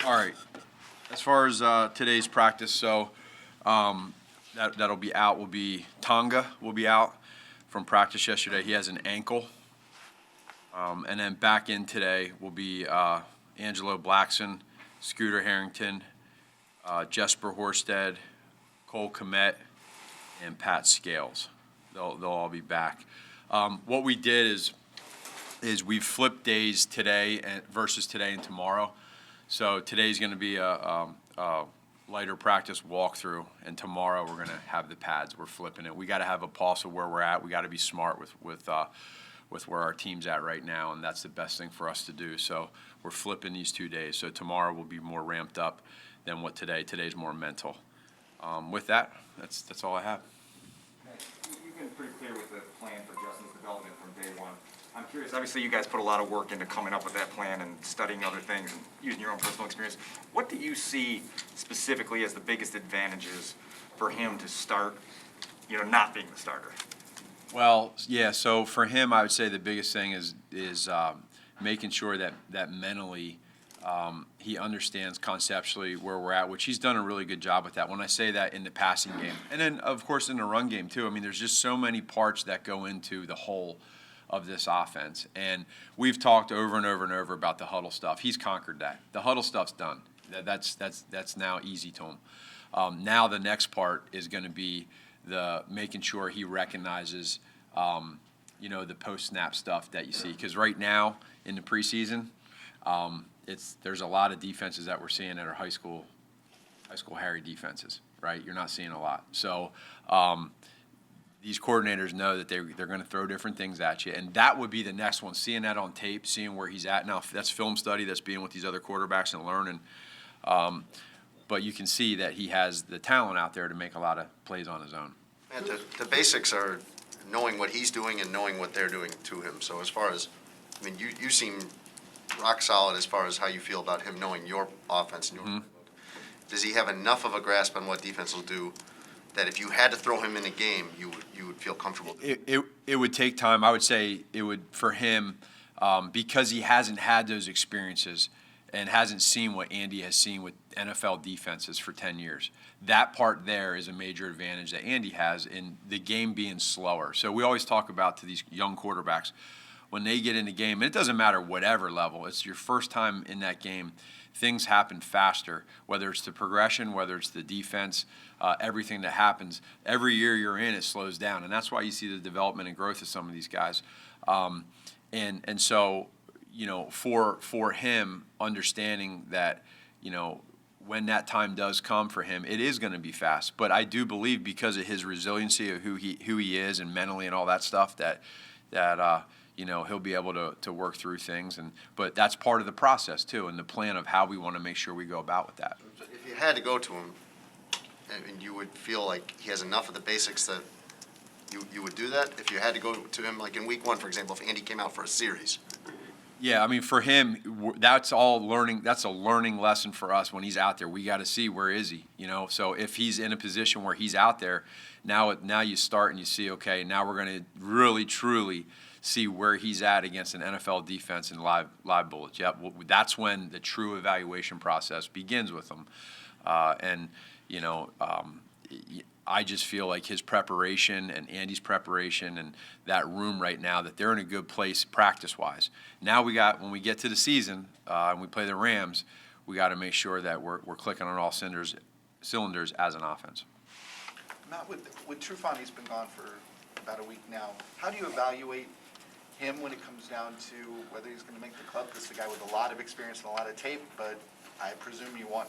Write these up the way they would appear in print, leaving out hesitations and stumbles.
All right. As far as today's practice, so that'll be out. Will be Tonga will be out from practice yesterday. He has an ankle, and then back in today will be Angelo Blackson, Scooter Harrington, Jesper Horsted, Cole Komet, and Pat Scales. They'll all be back. What we did is we flipped days today versus today and tomorrow. So today's going to be a lighter practice walkthrough, and tomorrow we're going to have the pads. We're flipping it. We got to have a pulse of where we're at. We got to be smart with where our team's at right now, and that's the best thing for us to do. So we're flipping these 2 days. So tomorrow will be more ramped up than what today. Today's more mental. With that, that's all I have. You've been pretty clear with the plan for Justin's development from day one. I'm curious, obviously you guys put a lot of work into coming up with that plan and studying other things and using your own personal experience. What do you see specifically as the biggest advantages for him to start, not being the starter? Well, yeah, so for him, I would say the biggest thing is making sure that mentally he understands conceptually where we're at, which he's done a really good job with that. When I say that, in the passing game, and then, of course, in the run game, too. I mean, there's just so many parts that go into the whole of this offense. And we've talked over and over and over about the huddle stuff. He's conquered that. The huddle stuff's done. That's now easy to him. Now the next part is going to be the making sure he recognizes, the post-snap stuff that you see. Because right now in the preseason, there's a lot of defenses that we're seeing that are high school Harry defenses, right? You're not seeing a lot. So these coordinators know that they're going to throw different things at you, and that would be the next one. Seeing that on tape, seeing where he's at now. That's film study. That's being with these other quarterbacks and learning. But you can see that he has the talent out there to make a lot of plays on his own. And the basics are knowing what he's doing and knowing what they're doing to him. So as far as, you seem rock solid as far as how you feel about him knowing your offense and your playbook. Does he have enough of a grasp on what defense will do that if you had to throw him in a game, you would feel comfortable? It would take time. I would say it would, for him, because he hasn't had those experiences and hasn't seen what Andy has seen with NFL defenses for 10 years. That part there is a major advantage that Andy has in the game being slower. So we always talk about to these young quarterbacks, when they get in the game, and it doesn't matter whatever level, it's your first time in that game, things happen faster, whether it's the progression, whether it's the defense, everything that happens. Every year you're in, it slows down, and that's why you see the development and growth of some of these guys. And so, for him, understanding that, when that time does come for him, it is going to be fast. But I do believe, because of his resiliency of who he is and mentally and all that stuff, that he'll be able to work through things. But that's part of the process too, and the plan of how we want to make sure we go about with that. If you had to go to him, and you would feel like he has enough of the basics that you would do that? If you had to go to him, like in week 1, for example, if Andy came out for a series. Yeah, for him, that's all learning. That's a learning lesson for us when he's out there. We got to see, where is he, So if he's in a position where he's out there, now you start and you see, okay, now we're going to really, truly see where he's at against an NFL defense and live bullets. Yep, that's when the true evaluation process begins with him. I just feel like his preparation and Andy's preparation and that room right now, that they're in a good place practice-wise. Now when we get to the season and we play the Rams, we got to make sure that we're clicking on all cylinders as an offense. Matt, with Trufant, he's been gone for about a week now. How do you evaluate him when it comes down to whether he's going to make the club? This is a guy with a lot of experience and a lot of tape, but I presume you want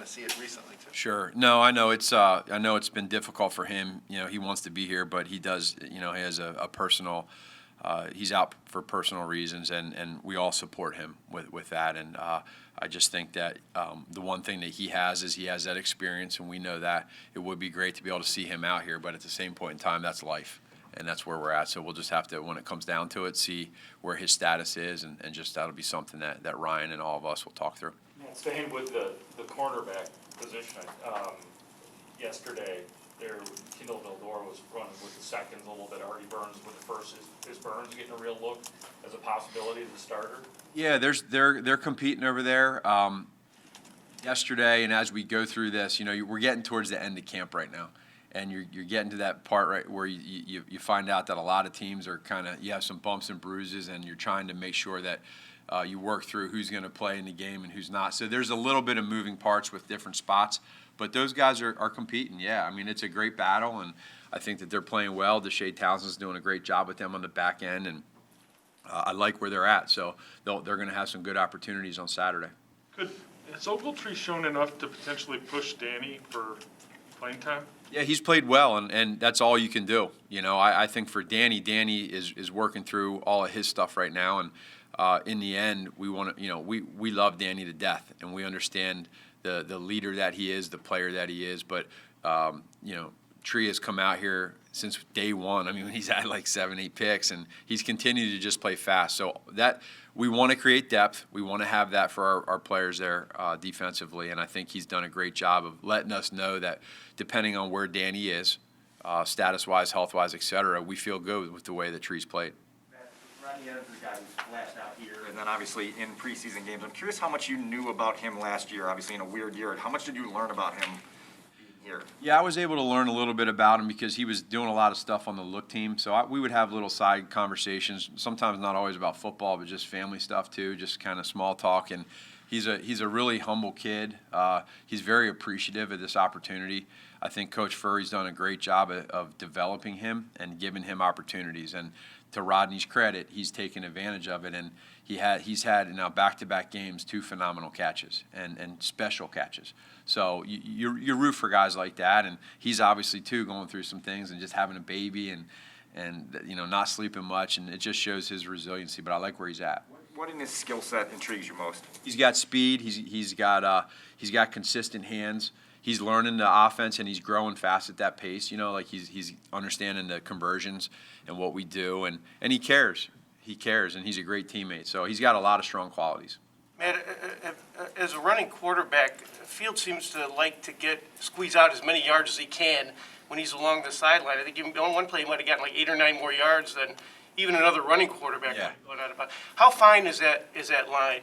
to see it recently too. Sure. No, I know it's been difficult for him. He wants to be here, but he does. He has a personal. He's out for personal reasons, and we all support him with that. And I just think that the one thing that he has is he has that experience, and we know that it would be great to be able to see him out here. But at the same point in time, that's life, and that's where we're at. So we'll just have to, when it comes down to it, see where his status is, and just that'll be something that Ryan and all of us will talk through. Staying with the cornerback position, yesterday there, Kendall Vildor was running with the seconds a little bit. Artie Burns with the first. Is Burns getting a real look as a possibility as a starter? Yeah, they're competing over there. Yesterday, and as we go through this, we're getting towards the end of camp right now, and you're getting to that part right where you find out that a lot of teams are you have some bumps and bruises, and you're trying to make sure that you work through who's going to play in the game and who's not. So there's a little bit of moving parts with different spots, but those guys are competing. Yeah, I mean, it's a great battle, and I think that they're playing well. Deshae Townsend's doing a great job with them on the back end, and I like where they're at. So they're going to have some good opportunities on Saturday. Has Ogletree shown enough to potentially push Danny for playing time? Yeah, he's played well, and that's all you can do. I think for Danny is working through all of his stuff right now, and in the end, we want to, we love Danny to death, and we understand the leader that he is, the player that he is. But Tree has come out here since day one. I mean, he's had like 7-8 picks, and he's continued to just play fast. So that we want to create depth. We want to have that for our players there defensively, and I think he's done a great job of letting us know that depending on where Danny is, status-wise, health-wise, et cetera, we feel good with the way that Tree's played. Rodney Adams is a guy who's flashed out here, and then obviously in preseason games. I'm curious how much you knew about him last year, obviously in a weird year. How much did you learn about him here? Yeah, I was able to learn a little bit about him because he was doing a lot of stuff on the look team. So we would have little side conversations, sometimes not always about football, but just family stuff too, just kind of small talk. And he's a really humble kid. He's very appreciative of this opportunity. I think Coach Furry's done a great job of developing him and giving him opportunities. And to Rodney's credit, he's taken advantage of it, and he's had now back-to-back games 2 phenomenal catches and special catches. So you root for guys like that, and he's obviously too going through some things and just having a baby and not sleeping much, and it just shows his resiliency. But I like where he's at. What in his skill set intrigues you most? He's got speed. He's got consistent hands. He's learning the offense, and he's growing fast at that pace. He's understanding the conversions and what we do, and he cares. He cares, and he's a great teammate. So he's got a lot of strong qualities. Matt, as a running quarterback, Fields seems to like to squeeze out as many yards as he can when he's along the sideline. I think even on one play he might have gotten like 8 or 9 more yards than even another running quarterback. Yeah. Going out about. How fine is that line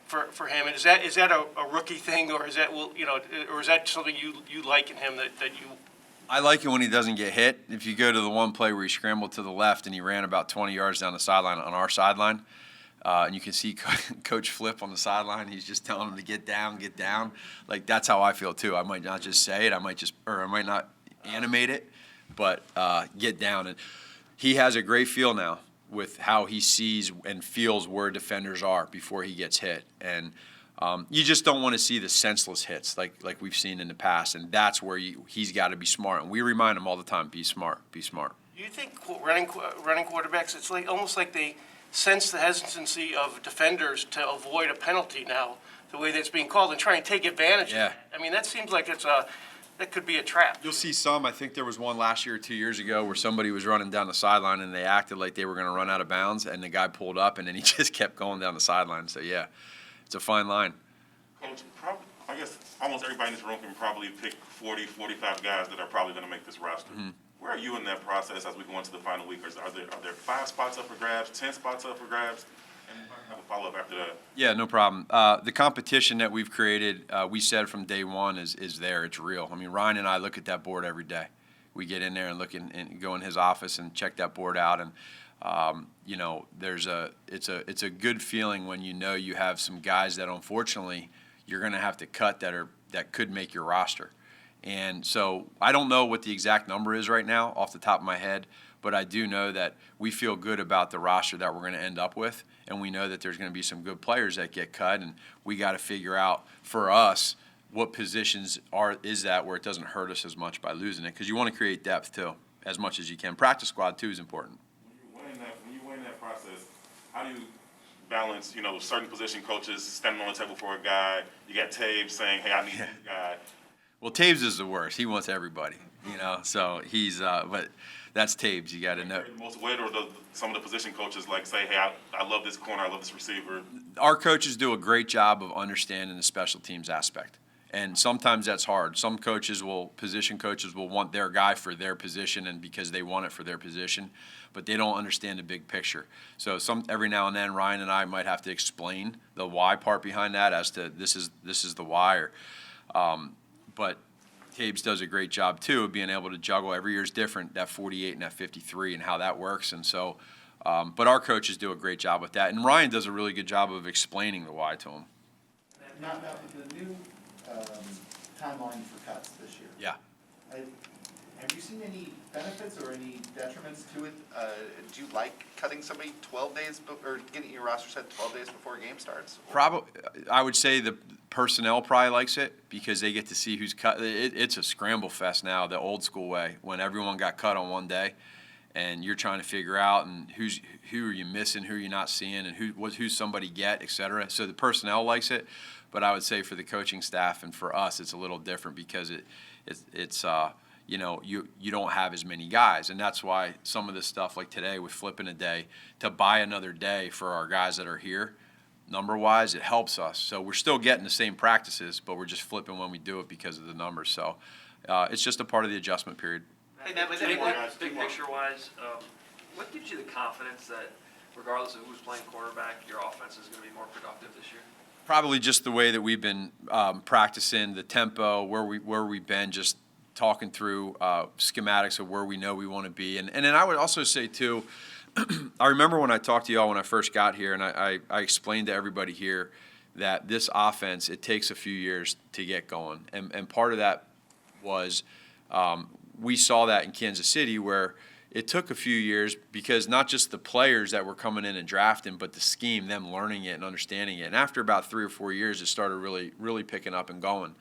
for him? And is that a rookie thing, or is that something you like in him that you? I like it when he doesn't get hit. If you go to the one play where he scrambled to the left and he ran about 20 yards down the sideline on our sideline, and you can see Coach Flip on the sideline. He's just telling him to get down, get down. Like, that's how I feel too. I might not just say it. I might not animate it, but get down. And he has a great feel now with how he sees and feels where defenders are before he gets hit. And you just don't want to see the senseless hits like we've seen in the past, and that's where he's got to be smart. And we remind him all the time, be smart, be smart. Do you think running quarterbacks, it's like they sense the hesitancy of defenders to avoid a penalty now, the way that's being called, and try and take advantage of it? I mean, that seems like that could be a trap. You'll see some. I think there was one last year or 2 years ago where somebody was running down the sideline and they acted like they were going to run out of bounds, and the guy pulled up and then he just kept going down the sideline. So, yeah, it's a fine line. Coach, I guess almost everybody in this room can probably pick 40, 45 guys that are probably going to make this roster. Mm-hmm. Where are you in that process as we go into the final week? Are there 5 spots up for grabs, 10 spots up for grabs? And I have a follow-up after that. Yeah, no problem. The competition that we've created, we said from day one, is there. It's real. I mean, Ryan and I look at that board every day. We get in there and look and go in his office and check that board out. And it's a good feeling when you have some guys that unfortunately you're going to have to cut that could make your roster. And so I don't know what the exact number is right now off the top of my head, but I do know that we feel good about the roster that we're going to end up with, and we know that there's going to be some good players that get cut, and we got to figure out for us what positions is that where it doesn't hurt us as much by losing it, because you want to create depth too, as much as you can. Practice squad too is important. When you win that process, how do you balance, certain position coaches standing on the table for a guy? You got Taves saying, hey, I need this guy. Well, Taves is the worst. He wants everybody, so he's but that's Taves. You got to know. The most weight, or some of the position coaches say, hey, I love this corner, I love this receiver? Our coaches do a great job of understanding the special teams aspect. And sometimes that's hard. Position coaches will want their guy for their position and because they want it for their position, but they don't understand the big picture. So every now and then, Ryan and I might have to explain the why part behind that as to this is the why. But Tabes does a great job too of being able to juggle. Every year's different, that 48 and that 53 and how that works. And so, but our coaches do a great job with that. And Ryan does a really good job of explaining the why to them. Now, with the new timeline for cuts this year, Yeah. have you seen any benefits or any detriments to it? Do you like cutting somebody 12 days, or getting your roster set 12 days before a game starts? Probably, I would say the personnel probably likes it because they get to see who's cut. It's a scramble fest now, the old school way, when everyone got cut on one day, and you're trying to figure out and who are you missing, who are you not seeing, and who's somebody get, et cetera. So the personnel likes it, but I would say for the coaching staff and for us, it's a little different because it's you know, you don't have as many guys, and that's why some of this stuff like today with flipping a day to buy another day for our guys that are here, number-wise, it helps us. So we're still getting the same practices, but we're just flipping when we do it because of the numbers. So it's just a part of the adjustment period. Hey, Matt, but big picture-wise, what gives you the confidence that regardless of who's playing quarterback, your offense is going to be more productive this year? Probably just the way that we've been practicing, the tempo, where we've been, just talking through schematics of where we know we want to be. And then I would also say, too, I remember when I talked to y'all when I first got here, and I explained to everybody here that this offense, it takes a few years to get going. And part of that was we saw that in Kansas City where it took a few years because not just the players that were coming in and drafting, but the scheme, them learning it and understanding it. And after about 3 or 4 years, it started really picking up and going.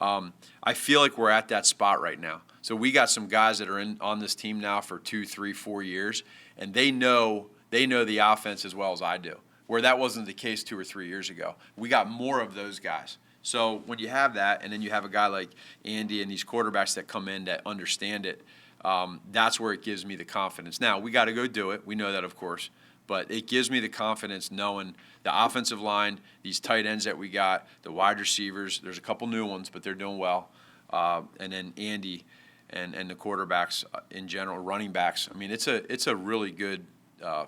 I feel like we're at that spot right now. So we got some guys that are on this team now for 2, 3, 4 years, and they know the offense as well as I do, where that wasn't the case 2 or 3 years ago. We got more of those guys. So when you have that, and then you have a guy like Andy and these quarterbacks that come in that understand it, that's where it gives me the confidence. Now, we got to go do it. We know that, of course. But it gives me the confidence knowing the offensive line, these tight ends that we got, the wide receivers. There's a couple new ones, but they're doing well. And then Andy and the quarterbacks in general, running backs. I mean, it's a really good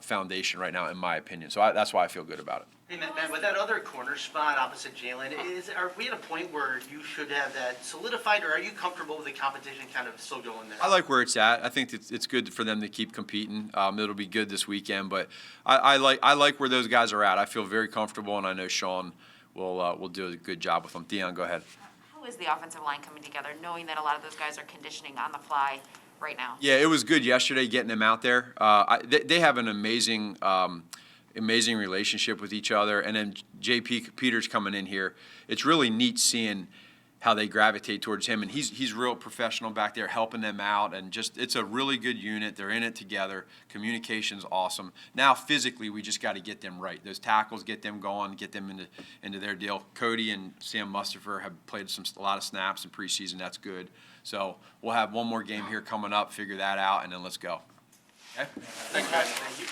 foundation right now, in my opinion. So that's why I feel good about it. Hey, Matt, with that other corner spot opposite Jalen, are we at a point where you should have that solidified, or are you comfortable with the competition kind of still going there? I like where it's at. I think it's good for them to keep competing. It'll be good this weekend, but I like where those guys are at. I feel very comfortable, and I know Sean will do a good job with them. Dion, go ahead. How is the offensive line coming together, knowing that a lot of those guys are conditioning on the fly right now? Yeah, it was good yesterday getting them out there. They have an amazing relationship with each other. And then J.P. Peters coming in here, it's really neat seeing how they gravitate towards him. And he's real professional back there helping them out. And just it's a really good unit. They're in it together. Communication's awesome. Now, physically, we just got to get them right. Those tackles, get them going, get them into their deal. Cody and Sam Mustafer have played a lot of snaps in preseason. That's good. So we'll have one more game here coming up, figure that out, and then let's go. Okay? Thanks, guys. Thank you.